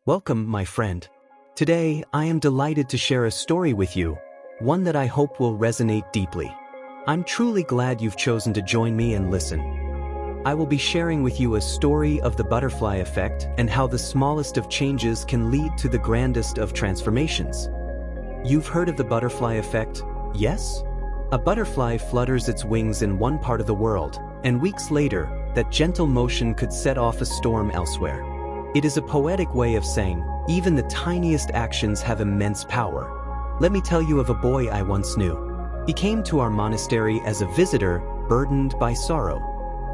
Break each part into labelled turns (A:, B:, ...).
A: Welcome, my friend. Today, I am delighted to share a story with you, one that I hope will resonate deeply. I'm truly glad you've chosen to join me and listen. I will be sharing with you a story of the butterfly effect and how the smallest of changes can lead to the grandest of transformations. You've heard of the butterfly effect, yes? A butterfly flutters its wings in one part of the world, and weeks later, that gentle motion could set off a storm elsewhere. It is a poetic way of saying, even the tiniest actions have immense power. Let me tell you of a boy I once knew. He came to our monastery as a visitor, burdened by sorrow.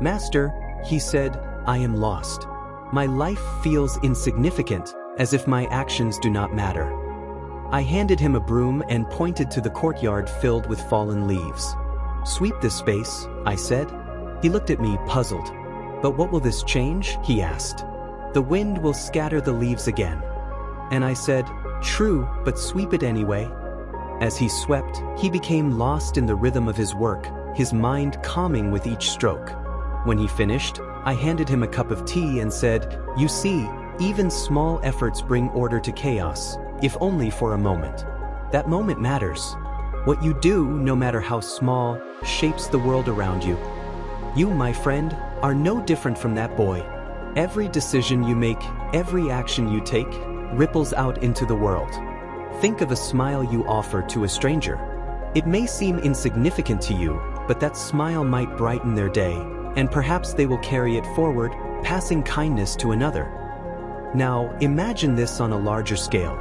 A: "Master," he said, "I am lost. My life feels insignificant, as if my actions do not matter." I handed him a broom and pointed to the courtyard filled with fallen leaves. "Sweep this space," I said. He looked at me, puzzled. "But what will this change?" he asked. "The wind will scatter the leaves again." And I said, "True, but sweep it anyway." As he swept, he became lost in the rhythm of his work, his mind calming with each stroke. When he finished, I handed him a cup of tea and said, "You see, even small efforts bring order to chaos, if only for a moment. That moment matters. What you do, no matter how small, shapes the world around you. You, my friend, are no different from that boy. Every decision you make, every action you take, ripples out into the world. Think of a smile you offer to a stranger. It may seem insignificant to you, but that smile might brighten their day, and perhaps they will carry it forward, passing kindness to another. Now, imagine this on a larger scale.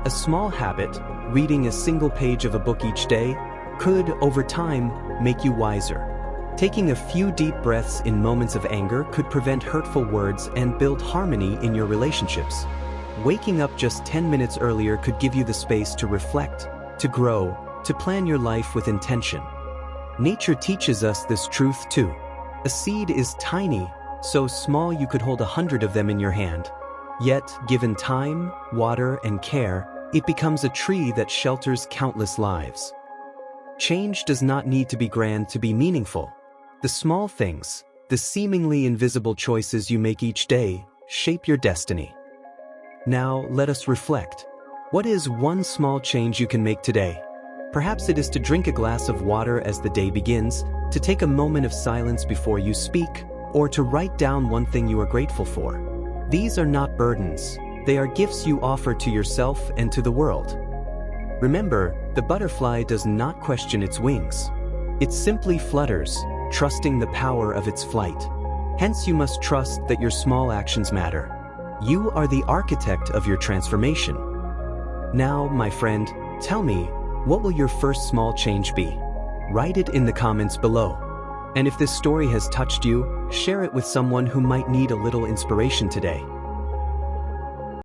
A: A small habit, reading a single page of a book each day, could, over time, make you wiser. Taking a few deep breaths in moments of anger could prevent hurtful words and build harmony in your relationships. Waking up just 10 minutes earlier could give you the space to reflect, to grow, to plan your life with intention. Nature teaches us this truth too. A seed is tiny, so small you could hold 100 of them in your hand. Yet, given time, water, and care, it becomes a tree that shelters countless lives. Change does not need to be grand to be meaningful. The small things, the seemingly invisible choices you make each day, shape your destiny. Now, let us reflect. What is one small change you can make today? Perhaps it is to drink a glass of water as the day begins, to take a moment of silence before you speak, or to write down one thing you are grateful for. These are not burdens. They are gifts you offer to yourself and to the world. Remember, the butterfly does not question its wings. It simply flutters, trusting the power of its flight. Hence, you must trust that your small actions matter. You are the architect of your transformation. Now, my friend, tell me, what will your first small change be? Write it in the comments below. And if this story has touched you, share it with someone who might need a little inspiration today.